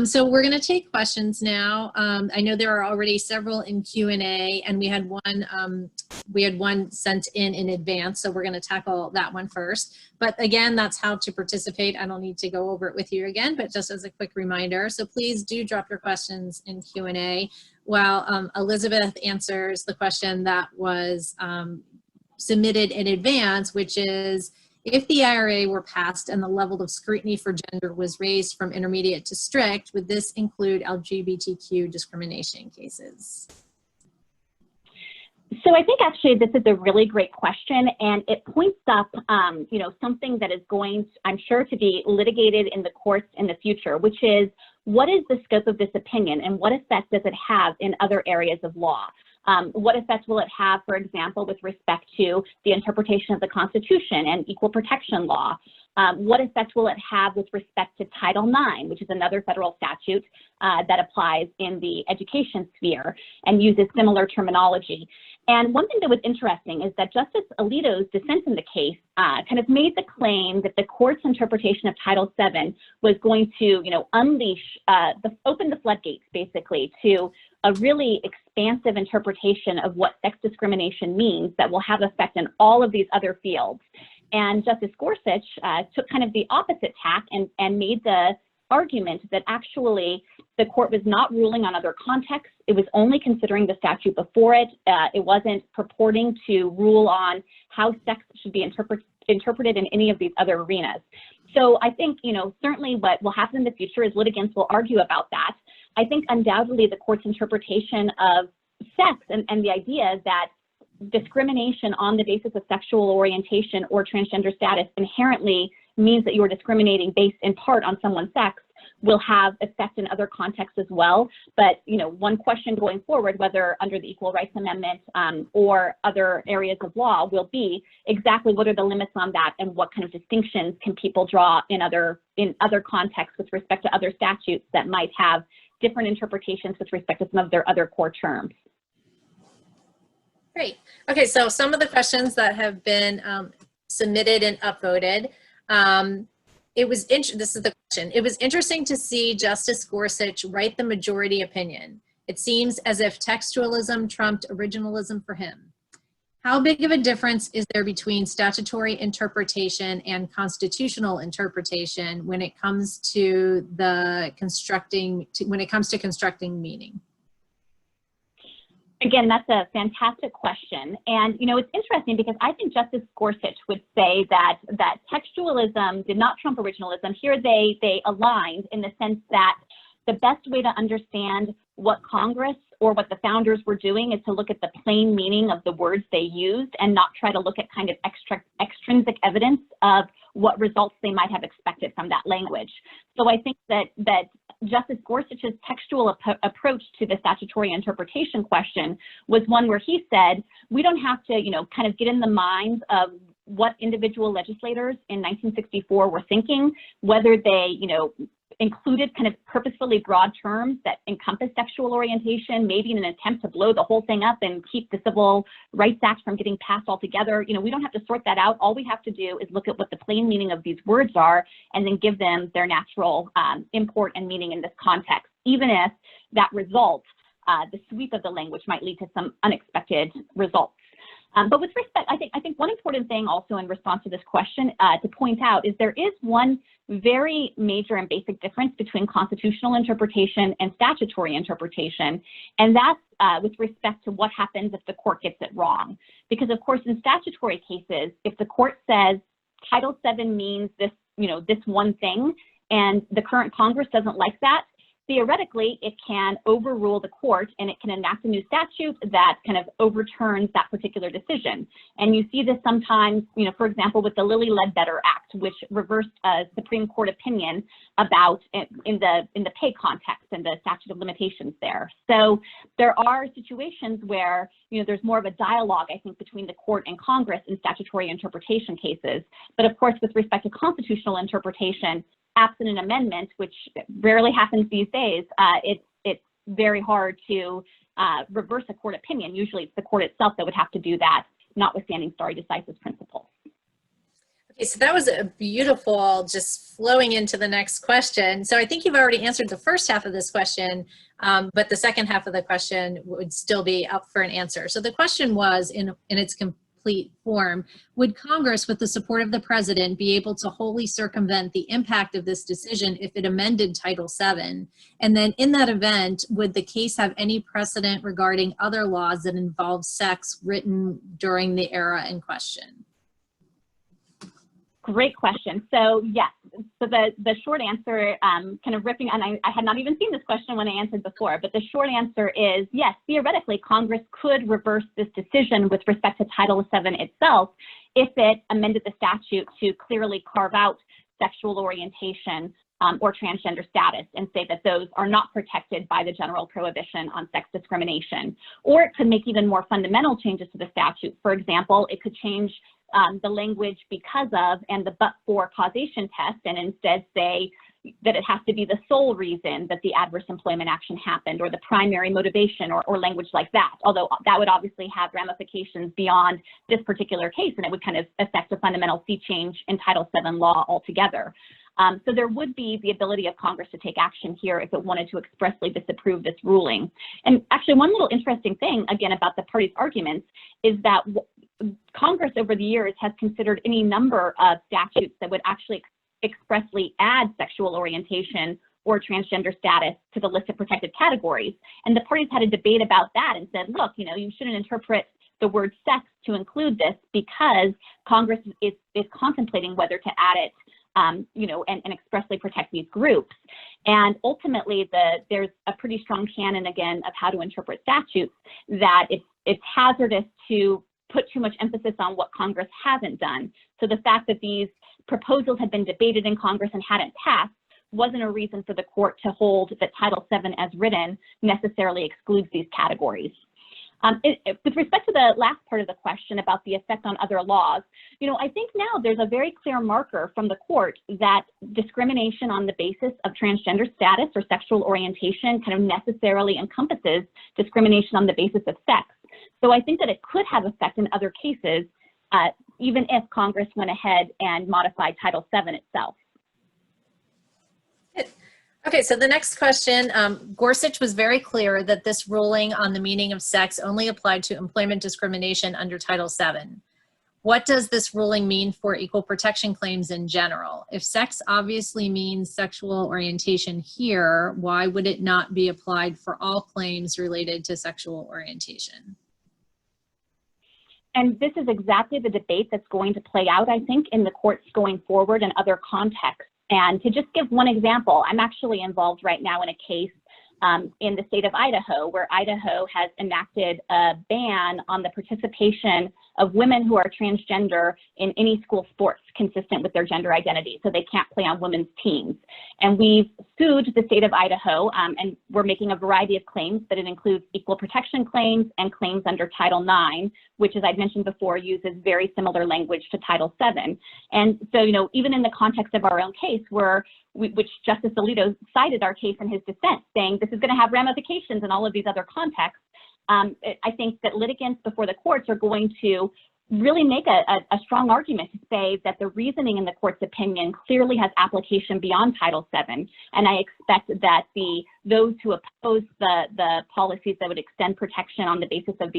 So we're gonna take questions now. I know there are already several in Q&A, and we had one sent in advance, so we're gonna tackle that one first. But again, that's how to participate. I don't need to go over it with you again, but just as a quick reminder. So please do drop your questions in Q&A while Elizabeth answers the question that was submitted in advance, which is, if the IRA were passed and the level of scrutiny for gender was raised from intermediate to strict, would this include LGBTQ discrimination cases? So I think actually this is a really great question, and it points up, you know, something that is going, I'm sure, to be litigated in the courts in the future, which is, what is the scope of this opinion and what effect does it have in other areas of law? What effect will it have, for example, with respect to the interpretation of the Constitution and equal protection law? What effect will it have with respect to Title IX, which is another federal statute that applies in the education sphere and uses similar terminology? And one thing that was interesting is that Justice Alito's dissent in the case kind of made the claim that the court's interpretation of Title VII was going to, you know, unleash, open the floodgates, basically, to a really expansive interpretation of what sex discrimination means that will have effect in all of these other fields. And Justice Gorsuch took kind of the opposite tack and made the argument that actually the court was not ruling on other contexts. It was only considering the statute before it. It wasn't purporting to rule on how sex should be interpreted in any of these other arenas. So I think, you know, certainly what will happen in the future is litigants will argue about that. I think undoubtedly the court's interpretation of sex and the idea that discrimination on the basis of sexual orientation or transgender status inherently means that you're discriminating based in part on someone's sex will have effect in other contexts as well. But, you know, one question going forward, whether under the Equal Rights Amendment or other areas of law, will be exactly what are the limits on that and what kind of distinctions can people draw in other contexts with respect to other statutes that might have different interpretations with respect to some of their other core terms. Great. Okay, so some of the questions that have been submitted and upvoted. This is the question. It was interesting to see Justice Gorsuch write the majority opinion. It seems as if textualism trumped originalism for him. How big of a difference is there between statutory interpretation and constitutional interpretation when it comes to constructing meaning? Again, that's a fantastic question. And, you know, it's interesting because I think Justice Gorsuch would say that textualism did not trump originalism. Here they aligned in the sense that the best way to understand what Congress or what the founders were doing is to look at the plain meaning of the words they used and not try to look at kind of extrinsic evidence of what results they might have expected from that language. So I think that Justice Gorsuch's textual approach to the statutory interpretation question was one where he said, we don't have to, you know, kind of get in the minds of what individual legislators in 1964 were thinking, whether they, you know, included kind of purposefully broad terms that encompass sexual orientation, maybe in an attempt to blow the whole thing up and keep the Civil Rights Act from getting passed altogether. You know, we don't have to sort that out. All we have to do is look at what the plain meaning of these words are and then give them their natural import and meaning in this context, even if that result, the sweep of the language might lead to some unexpected results. But with respect, I think one important thing also in response to this question to point out is there is one very major and basic difference between constitutional interpretation and statutory interpretation, and that's with respect to what happens if the court gets it wrong. Because of course, in statutory cases, if the court says Title VII means this this one thing, and the current Congress doesn't like that, theoretically, it can overrule the court and it can enact a new statute that kind of overturns that particular decision. And you see this sometimes, for example, with the Lilly Ledbetter Act, which reversed a Supreme Court opinion about in the pay context and the statute of limitations there. So there are situations where, there's more of a dialogue, I think, between the court and Congress in statutory interpretation cases. But of course, with respect to constitutional interpretation, absent an amendment, which rarely happens these days, it's very hard to reverse a court opinion. Usually it's the court itself that would have to do that, notwithstanding stare decisis principles. Okay, so that was a beautiful, just flowing into the next question. So I think you've already answered the first half of this question, but the second half of the question would still be up for an answer. So the question was, in its complete form, would Congress, with the support of the president, be able to wholly circumvent the impact of this decision if it amended Title VII? And then in that event, would the case have any precedent regarding other laws that involve sex written during the era in question? Great question. So yes, so the short answer, kind of ripping, and I had not even seen this question when I answered before, but the short answer is yes, theoretically, Congress could reverse this decision with respect to Title VII itself if it amended the statute to clearly carve out sexual orientation or transgender status and say that those are not protected by the general prohibition on sex discrimination. Or it could make even more fundamental changes to the statute. For example, it could change the language because of and the but-for causation test, and instead say that it has to be the sole reason that the adverse employment action happened, or the primary motivation, or language like that. Although that would obviously have ramifications beyond this particular case, and it would kind of affect a fundamental sea change in Title VII law altogether. So there would be the ability of Congress to take action here if it wanted to expressly disapprove this ruling. And actually, one little interesting thing, again, about the parties' arguments is that Congress over the years has considered any number of statutes that would actually expressly add sexual orientation or transgender status to the list of protected categories. And the parties had a debate about that and said, look, you shouldn't interpret the word sex to include this because Congress is contemplating whether to add it and expressly protect these groups. And ultimately, there's a pretty strong canon, again, of how to interpret statutes, that it's hazardous to put too much emphasis on what Congress hasn't done. So the fact that these proposals had been debated in Congress and hadn't passed wasn't a reason for the court to hold that Title VII as written necessarily excludes these categories. With respect to the last part of the question about the effect on other laws, I think now there's a very clear marker from the court that discrimination on the basis of transgender status or sexual orientation kind of necessarily encompasses discrimination on the basis of sex. So I think that it could have effect in other cases, even if Congress went ahead and modified Title VII itself. Okay, so the next question, Gorsuch was very clear that this ruling on the meaning of sex only applied to employment discrimination under Title VII. What does this ruling mean for equal protection claims in general? If sex obviously means sexual orientation here, why would it not be applied for all claims related to sexual orientation? And this is exactly the debate that's going to play out, I think, in the courts going forward in other contexts. And to just give one example, I'm actually involved right now in a case in the state of Idaho, where Idaho has enacted a ban on the participation of women who are transgender in any school sports consistent with their gender identity. So they can't play on women's teams. And we've sued the state of Idaho, and we're making a variety of claims, but it includes equal protection claims and claims under Title IX, which, as I'd mentioned before, uses very similar language to Title VII. And so, even in the context of our own case, which Justice Alito cited our case in his dissent, saying this is going to have ramifications in all of these other contexts, I think that litigants before the courts are going to really make a strong argument to say that the reasoning in the court's opinion clearly has application beyond Title VII. And I expect that those who oppose the policies that would extend protection on the basis of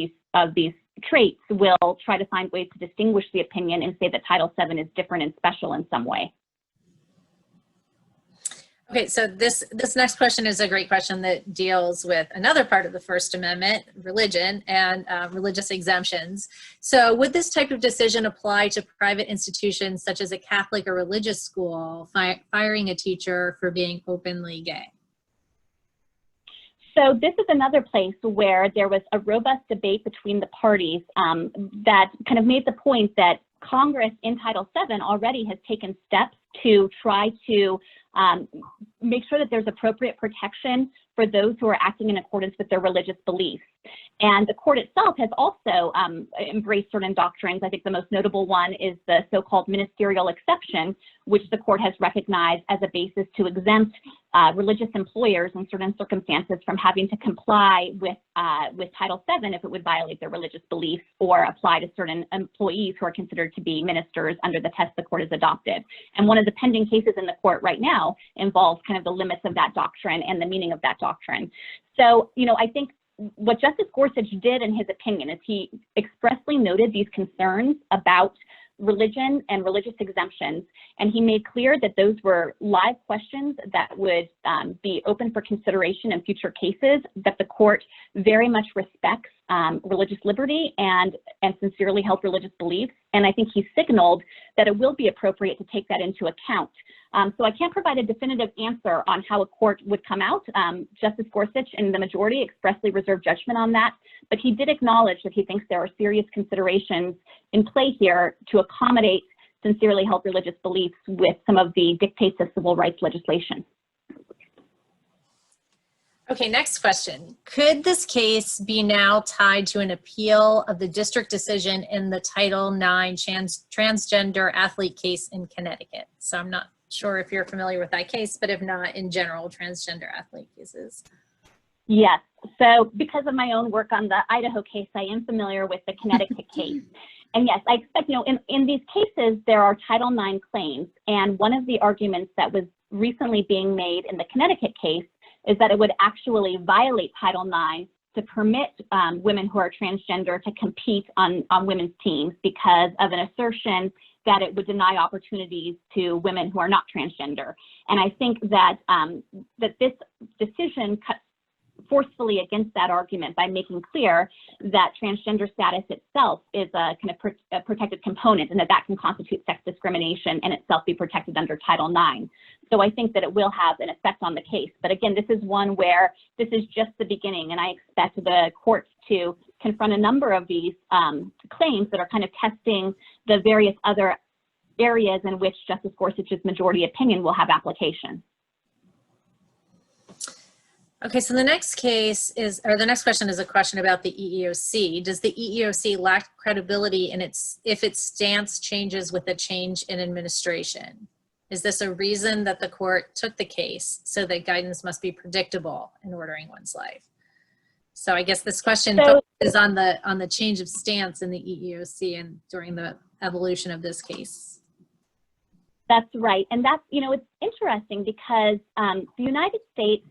these traits will try to find ways to distinguish the opinion and say that Title VII is different and special in some way. Okay, so this next question is a great question that deals with another part of the First Amendment, religion and religious exemptions. So would this type of decision apply to private institutions such as a Catholic or religious school firing a teacher for being openly gay? So this is another place where there was a robust debate between the parties that kind of made the point that Congress in Title VII already has taken steps to try to make sure that there's appropriate protection for those who are acting in accordance with their religious beliefs. And the court itself has also embraced certain doctrines. I think the most notable one is the so-called ministerial exception, which the court has recognized as a basis to exempt religious employers in certain circumstances from having to comply with Title VII if it would violate their religious beliefs or apply to certain employees who are considered to be ministers under the test the court has adopted. And one of the pending cases in the court right now involves kind of the limits of that doctrine and the meaning of that doctrine. So, you know, I think what Justice Gorsuch did in his opinion is he expressly noted these concerns about religion and religious exemptions, and he made clear that those were live questions that would be open for consideration in future cases, that the court very much respects religious liberty and sincerely held religious beliefs. And I think he signaled that it will be appropriate to take that into account. So I can't provide a definitive answer on how a court would come out. Justice Gorsuch and the majority expressly reserved judgment on that, but he did acknowledge that he thinks there are serious considerations in play here to accommodate sincerely held religious beliefs with some of the dictates of civil rights legislation. Okay, next question. Could this case be now tied to an appeal of the district decision in the Title IX transgender athlete case in Connecticut? So I'm not sure if you're familiar with that case, but if not, in general, transgender athlete cases. Yes, so because of my own work on the Idaho case, I am familiar with the Connecticut case. And yes, I expect, you know, in these cases, there are Title IX claims. And one of the arguments that was recently being made in the Connecticut case is that it would actually violate Title IX to permit women who are transgender to compete on women's teams because of an assertion that it would deny opportunities to women who are not transgender. And I think that, that this decision cuts forcefully against that argument by making clear that transgender status itself is a kind of a protected component and that that can constitute sex discrimination and itself be protected under Title IX. So I think that it will have an effect on the case. But again, this is one where this is just the beginning, and I expect the courts to confront a number of these claims that are kind of testing the various other areas in which Justice Gorsuch's majority opinion will have application. Okay, so the next case is, or the next question is a question about the EEOC. Does the EEOC lack credibility in if its stance changes with a change in administration? Is this a reason that the court took the case so that guidance must be predictable in ordering one's life? So I guess this question focuses on the change of stance in the EEOC and during the evolution of this case. That's right, and that's, you know, it's interesting because the United States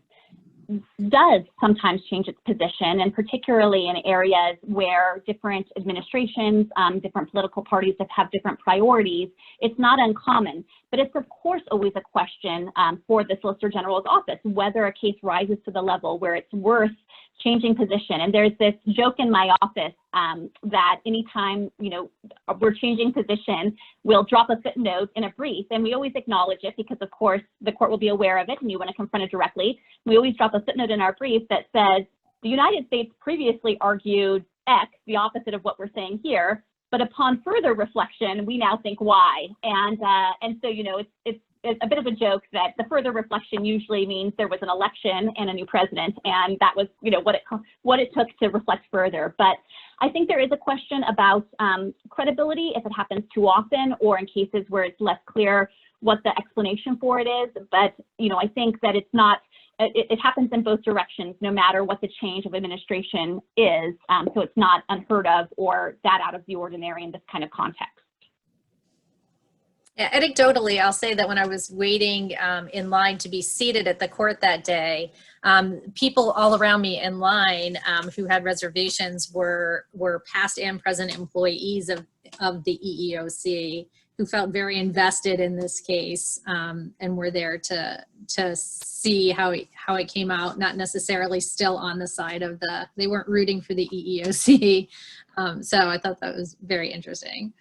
does sometimes change its position, and particularly in areas where different administrations, different political parties have different priorities, it's not uncommon. But it's of course always a question for the Solicitor General's office, whether a case rises to the level where it's worth changing position. And there's this joke in my office that anytime, you know, we're changing position, we'll drop a footnote in a brief, and we always acknowledge it because of course the court will be aware of it and you want to confront it directly. We always drop a footnote in our brief that says the United States previously argued X, the opposite of what we're saying here, but upon further reflection, we now think Y. And so, you know, it's a bit of a joke that the further reflection usually means there was an election and a new president, and that was, you know, what it took to reflect further. But I think there is a question about credibility if it happens too often or in cases where it's less clear what the explanation for it is. But, you know, I think that it's not, it happens in both directions, no matter what the change of administration is. So it's not unheard of or that out of the ordinary in this kind of context. Yeah, anecdotally, I'll say that when I was waiting in line to be seated at the court that day, people all around me in line who had reservations were past and present employees of the EEOC who felt very invested in this case and were there to see how it came out, not necessarily still on the side of they weren't rooting for the EEOC. So I thought that was very interesting.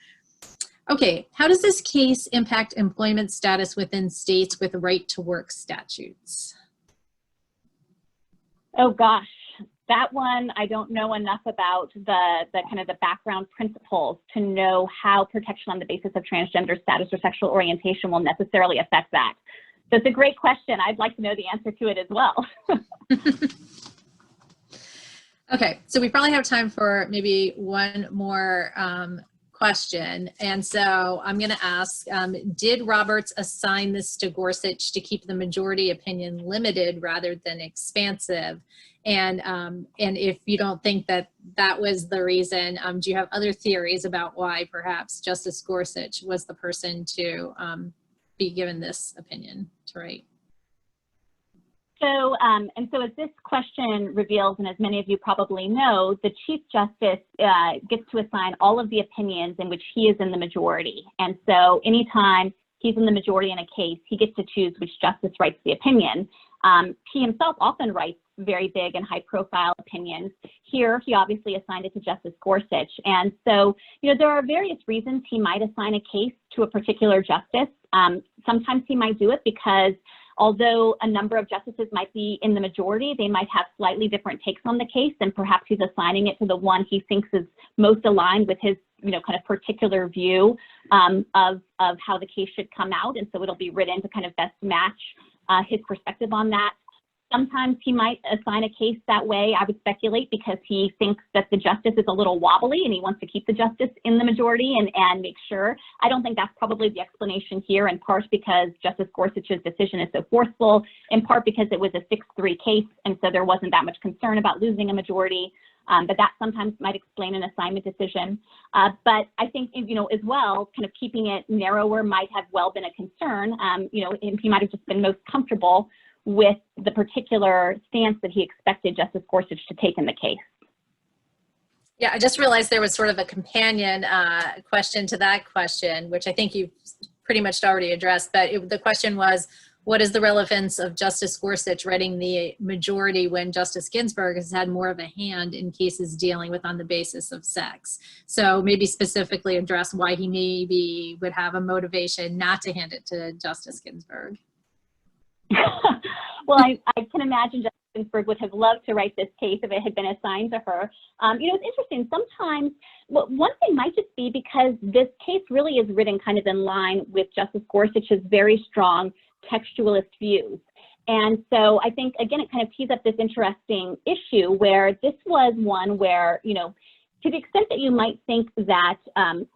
Okay, how does this case impact employment status within states with right to work statutes? Oh gosh, that one I don't know enough about the kind of the background principles to know how protection on the basis of transgender status or sexual orientation will necessarily affect that. So it's a great question. I'd like to know the answer to it as well. Okay, so we probably have time for maybe one more question. And so I'm going to ask, did Roberts assign this to Gorsuch to keep the majority opinion limited rather than expansive? And if you don't think that that was the reason, do you have other theories about why perhaps Justice Gorsuch was the person to be given this opinion to write? So, so as this question reveals, and as many of you probably know, the Chief Justice gets to assign all of the opinions in which he is in the majority. And so anytime he's in the majority in a case, he gets to choose which justice writes the opinion. He himself often writes very big and high profile opinions. Here, he obviously assigned it to Justice Gorsuch. And so, you know, there are various reasons he might assign a case to a particular justice. Sometimes he might do it because although a number of justices might be in the majority, they might have slightly different takes on the case, and perhaps he's assigning it to the one he thinks is most aligned with his, you know, kind of particular view of how the case should come out. And so it'll be written to kind of best match his perspective on that. Sometimes he might assign a case that way, I would speculate, because he thinks that the justice is a little wobbly and he wants to keep the justice in the majority and make sure. I don't think that's probably the explanation here, in part because Justice Gorsuch's decision is so forceful, in part because it was a 6-3 case, and so there wasn't that much concern about losing a majority. But that sometimes might explain an assignment decision. But I think, you know, as well, kind of keeping it narrower might have well been a concern. You know, he might have just been most comfortable with the particular stance that he expected Justice Gorsuch to take in the case. Yeah, I just realized there was sort of a companion question to that question, which I think you've pretty much already addressed, but the question was, what is the relevance of Justice Gorsuch writing the majority when Justice Ginsburg has had more of a hand in cases dealing with on the basis of sex? So maybe specifically address why he maybe would have a motivation not to hand it to Justice Ginsburg. Well, I can imagine Justice Ginsburg would have loved to write this case if it had been assigned to her. You know, it's interesting. Sometimes, well, one thing might just be because this case really is written kind of in line with Justice Gorsuch's very strong textualist views. And so I think, again, it kind of tees up this interesting issue where this was one where, you know, to the extent that you might think that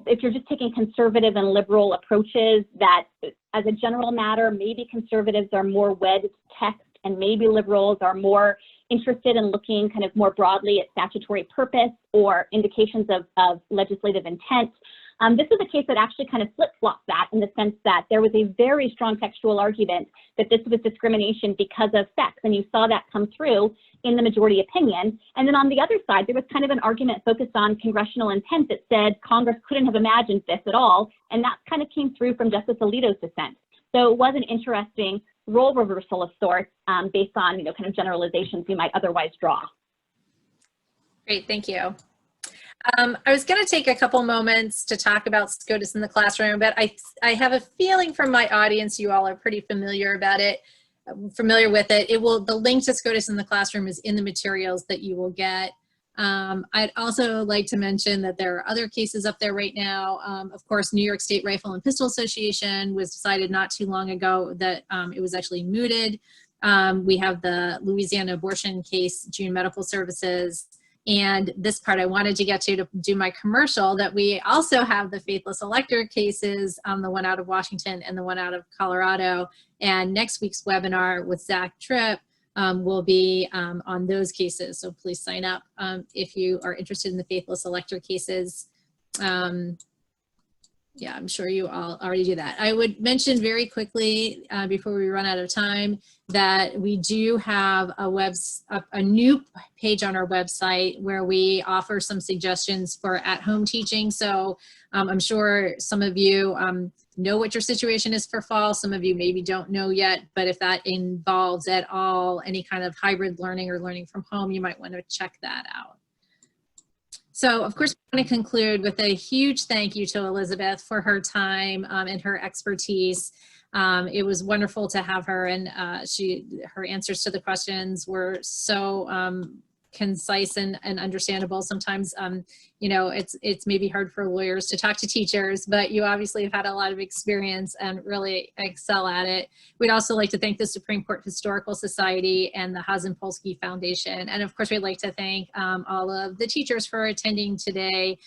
if you're just taking conservative and liberal approaches, that as a general matter, maybe conservatives are more wed to text and maybe liberals are more interested in looking kind of more broadly at statutory purpose or indications of legislative intent. This is a case that actually kind of flip-flops that, in the sense that there was a very strong textual argument that this was discrimination because of sex, and you saw that come through in the majority opinion. And then on the other side, there was kind of an argument focused on congressional intent that said Congress couldn't have imagined this at all, and that kind of came through from Justice Alito's dissent. So it was an interesting role reversal of sorts based on, you know, kind of generalizations you might otherwise draw. Great, thank you. I was going to take a couple moments to talk about SCOTUS in the classroom, but I have a feeling from my audience you all are pretty familiar with it. The link to SCOTUS in the classroom is in the materials that you will get. I'd also like to mention that there are other cases up there right now. Of course, New York State Rifle and Pistol Association was decided not too long ago that it was actually mooted. We have the Louisiana abortion case, June Medical Services. And this part I wanted to get to do my commercial, that we also have the faithless elector cases, the one out of Washington and the one out of Colorado. And next week's webinar with Zach Tripp will be on those cases. So please sign up if you are interested in the faithless elector cases. Yeah, I'm sure you all already do that. I would mention very quickly before we run out of time that we do have a new page on our website where we offer some suggestions for at-home teaching. So I'm sure some of you know what your situation is for fall. Some of you maybe don't know yet, but if that involves at all any kind of hybrid learning or learning from home, you might want to check that out. So, of course, I want to conclude with a huge thank you to Elizabeth for her time and her expertise. It was wonderful to have her, and her answers to the questions were so concise and understandable. Sometimes, you know, it's maybe hard for lawyers to talk to teachers, but you obviously have had a lot of experience and really excel at it. We'd also like to thank the Supreme Court Historical Society and the Hazen-Polsky Foundation. And of course, we'd like to thank all of the teachers for attending today.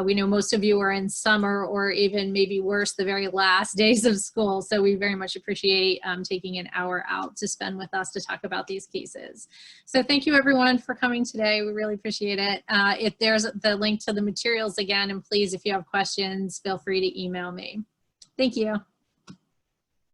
We know most of you are in summer or even maybe worse, the very last days of school. So we very much appreciate taking an hour out to spend with us to talk about these cases. So thank you everyone for coming today. We really appreciate it. If there's the link to the materials again, and please, if you have questions, feel free to email me. Thank you.